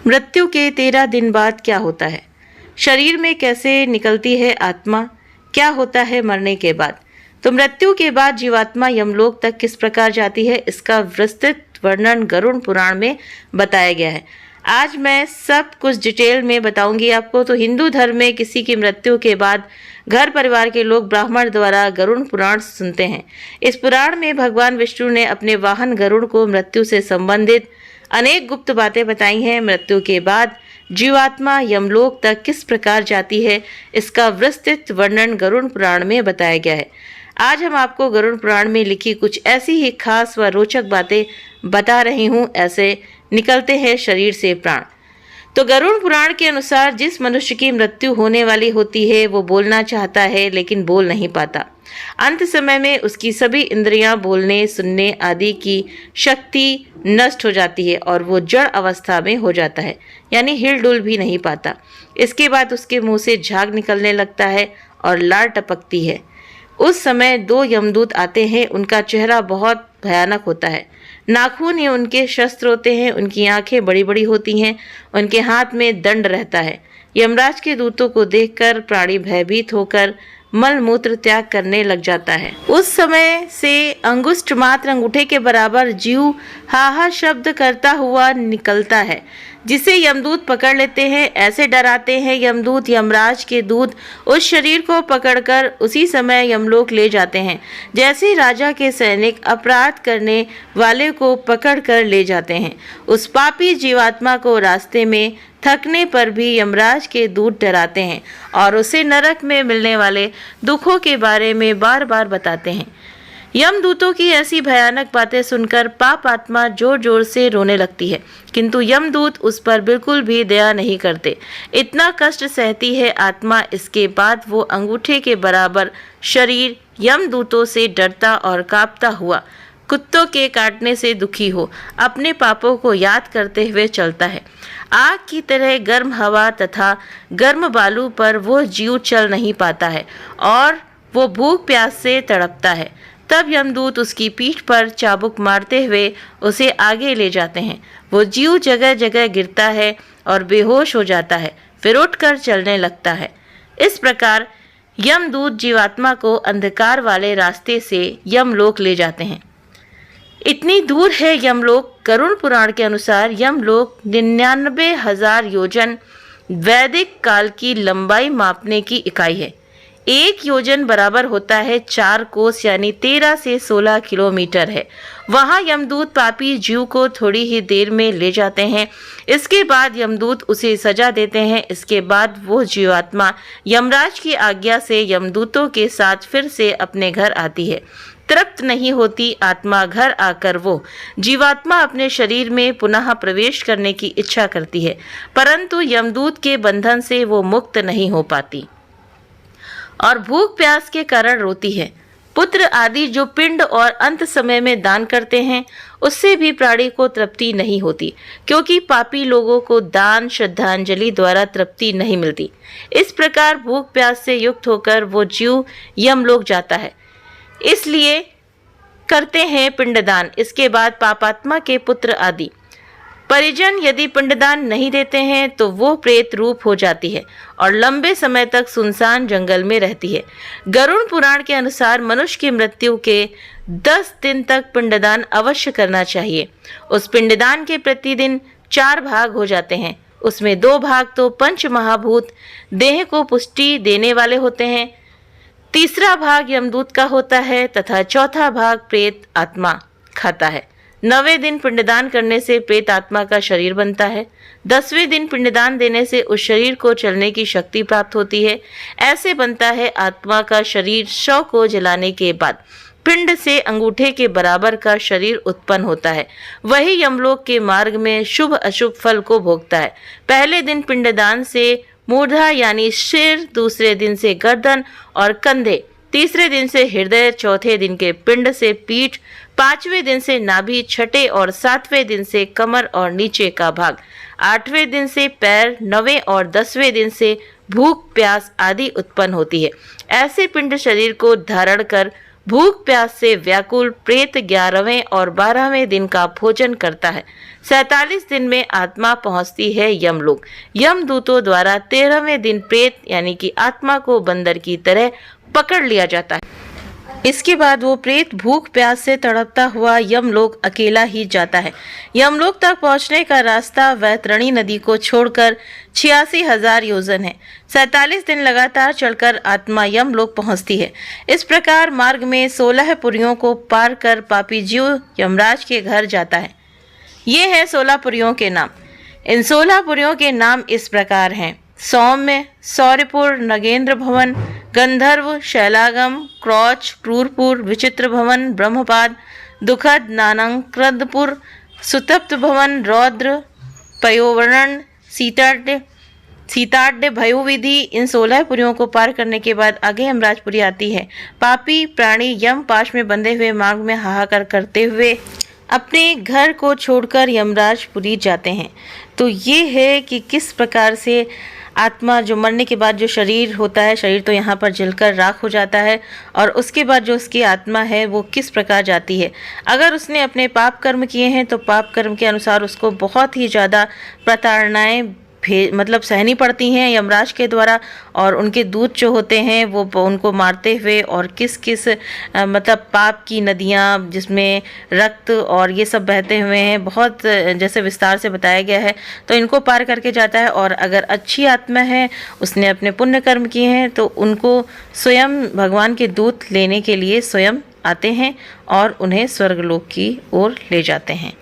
मृत्यु के 13 दिन बाद क्या होता है? शरीर में कैसे निकलती है आत्मा? क्या होता है मरने के बाद? तो मृत्यु के बाद जीवात्मा यमलोक तक किस प्रकार जाती है, इसका विस्तृत वर्णन गरुड़ पुराण में बताया गया है। आज मैं सब कुछ डिटेल में बताऊंगी आपको। तो हिंदू धर्म में किसी की मृत्यु के बाद घर परिवार के लोग ब्राह्मण द्वारा गरुड़ पुराण सुनते हैं। इस पुराण में भगवान विष्णु ने अपने वाहन गरुड़ को मृत्यु से संबंधित अनेक गुप्त बातें बताई हैं। मृत्यु के बाद जीवात्मा यमलोक तक किस प्रकार जाती है, इसका विस्तृत वर्णन गरुड़ पुराण में बताया गया है। आज हम आपको गरुड़ पुराण में लिखी कुछ ऐसी ही खास व रोचक बातें बता रही हूँ। ऐसे निकलते हैं शरीर से प्राण। तो गरुड़ पुराण के अनुसार जिस मनुष्य की मृत्यु होने वाली होती है वो बोलना चाहता है लेकिन बोल नहीं पाता। अंत समय में उसकी सभी इंद्रियां, बोलने सुनने आदि की शक्ति नष्ट हो जाती है और वो जड़ अवस्था में हो जाता है, यानी हिलडुल भी नहीं पाता। इसके बाद उसके मुंह से झाग निकलने लगता है और लार टपकती है। उस समय 2 यमदूत आते हैं। उनका चेहरा बहुत भयानक होता है। नाखून ही उनके शस्त्र होते हैं। उनकी आंखें बड़ी बड़ी होती हैं। उनके हाथ में दंड रहता है। यमराज के दूतों को देखकर प्राणी भयभीत होकर मल मूत्र त्याग करने लग जाता है। उस समय से अंगुष्ठ मात्र अंगूठे के बराबर जीव हाहा शब्द करता हुआ निकलता है, जिसे यमदूत पकड़ लेते हैं। ऐसे डराते हैं यमदूत यमराज के दूत उस शरीर को पकड़कर उसी समय यमलोक ले जाते हैं। जैसे ही राजा के सैनिक अपराध करने वाले को पकड़कर ले जाते हैं, उस पापी जीवात्मा को रास्ते में थकने पर भी यमराज के दूत डराते हैं और उसे नरक में मिलने वाले दुखों के बारे में बार बार बताते हैं। यमदूतों की ऐसी भयानक बातें सुनकर पाप आत्मा जोर जोर से रोने लगती है, किंतु यमदूत उस पर बिल्कुल भी दया नहीं करते। इतना कष्ट सहती है आत्मा। इसके बाद वो अंगूठे के बराबर शरीर यमदूतों से डरता और कांपता हुआ, कुत्तों के काटने से दुखी हो, अपने पापों को याद करते हुए चलता है। आग की तरह गर्म हवा तथा गर्म बालू पर वो जीव चल नहीं पाता है और वो भूख प्यास से तड़पता है। तब यमदूत उसकी पीठ पर चाबुक मारते हुए उसे आगे ले जाते हैं। वो जीव जगह जगह गिरता है और बेहोश हो जाता है, फिर उठकर चलने लगता है। इस प्रकार यमदूत जीवात्मा को अंधकार वाले रास्ते से यमलोक ले जाते हैं। इतनी दूर है यमलोक। गरुड़ पुराण के अनुसार यमलोक 99,000 योजन वैदिक काल की लंबाई मापने की इकाई है। 1 योजन बराबर होता है 4 कोस, यानी 13 से 16 किलोमीटर है। वहां यमदूत पापी जीव को थोड़ी ही देर में ले जाते हैं। इसके बाद यमदूत उसे सजा देते हैं। इसके बाद वो जीवात्मा यमराज की आज्ञा से यमदूतों के साथ फिर से अपने घर आती है। तृप्त नहीं होती आत्मा घर आकर वो जीवात्मा अपने शरीर में पुनः प्रवेश करने की इच्छा करती है, परंतु यमदूत के बंधन से वो मुक्त नहीं हो पाती और भूख प्यास के कारण रोती है। पुत्र आदि जो पिंड और अंत समय में दान करते हैं, उससे भी प्राणी को तृप्ति नहीं होती, क्योंकि पापी लोगों को दान श्रद्धांजलि द्वारा तृप्ति नहीं मिलती। इस प्रकार भूख प्यास से युक्त होकर वो जीव यमलोक जाता है, इसलिए करते हैं पिंडदान। इसके बाद पापात्मा के पुत्र आदि परिजन यदि पिंडदान नहीं देते हैं तो वो प्रेत रूप हो जाती है और लंबे समय तक सुनसान जंगल में रहती है। गरुड़ पुराण के अनुसार मनुष्य की मृत्यु के 10 दिन तक पिंडदान अवश्य करना चाहिए। उस पिंडदान के प्रतिदिन 4 भाग हो जाते हैं। उसमें 2 भाग तो पंच महाभूत देह को पुष्टि देने वाले होते हैं, तीसरा भाग यमदूत का होता है तथा चौथा भाग प्रेत आत्मा खाता है। 9वें दिन पिंडदान करने से प्रेत आत्मा का शरीर बनता है। 10वें दिन पिंडदान देने से उस शरीर को चलने की शक्ति प्राप्त होती है। ऐसे बनता है आत्मा का शरीर। शव को जलाने के बाद पिंड से अंगूठे के बराबर का शरीर उत्पन्न होता है। वही यमलोक के मार्ग में शुभ अशुभ फल को भोगता है। पहले दिन पिंडदान से मूर्धा यानी सिर, दूसरे दिन से गर्दन और कंधे, तीसरे दिन से हृदय, चौथे दिन के पिंड से पीठ, 5वें दिन से नाभि, छठे और 7वें दिन से कमर और नीचे का भाग, 8वें दिन से पैर, 9वें और 10वें दिन से भूख प्यास आदि उत्पन्न होती है। ऐसे पिंड शरीर को धारण कर भूख प्यास से व्याकुल प्रेत 11वें और 12वें दिन का भोजन करता है। 47 दिन में आत्मा पहुंचती है यमलोक। यमदूतों द्वारा 13वें दिन प्रेत यानी कि आत्मा को बंदर की तरह पकड़ लिया जाता है। इसके बाद वो प्रेत भूख प्यास से तड़पता हुआ यमलोक अकेला ही जाता है। यमलोक तक पहुंचने का रास्ता वैतरणी नदी को छोड़कर 86,000 योजन है। 47 दिन लगातार चलकर आत्मा यमलोक पहुंचती है। इस प्रकार मार्ग में 16 पुरियों को पार कर पापी जीव यमराज के घर जाता है। ये हैं 16 पुरियों के नाम। इन 16 पुरियों के नाम इस प्रकार हैं: सौम्य, सौर्यपुर, नगेंद्र भवन, गंधर्व, शैलागम, क्रौच, क्रूरपुर, विचित्र भवन, ब्रह्मपाद, दुखद, नानंकृतपुर, सुतप्त भवन, रौद्र, पयोवर्ण, सीताड्य, भयोविधि। इन 16 पुरियों को पार करने के बाद आगे यमराजपुरी आती है। पापी प्राणी यम पाश में बंधे हुए मार्ग में हाहाकार करते हुए अपने घर को छोड़कर यमराजपुरी जाते हैं। तो ये है कि किस प्रकार से आत्मा जो मरने के बाद जो शरीर होता है, शरीर तो यहाँ पर जलकर राख हो जाता है, और उसके बाद जो उसकी आत्मा है वो किस प्रकार जाती है। अगर उसने अपने पाप कर्म किए हैं तो पाप कर्म के अनुसार उसको बहुत ही ज़्यादा प्रताड़नाएँ मतलब सहनी पड़ती हैं यमराज के द्वारा, और उनके दूत जो होते हैं वो उनको मारते हुए, और किस किस मतलब पाप की नदियाँ जिसमें रक्त और ये सब बहते हुए हैं, बहुत जैसे विस्तार से बताया गया है। तो इनको पार करके जाता है। और अगर अच्छी आत्मा है, उसने अपने पुण्य कर्म किए हैं, तो उनको स्वयं भगवान के दूत लेने के लिए स्वयं आते हैं और उन्हें स्वर्गलोक की ओर ले जाते हैं।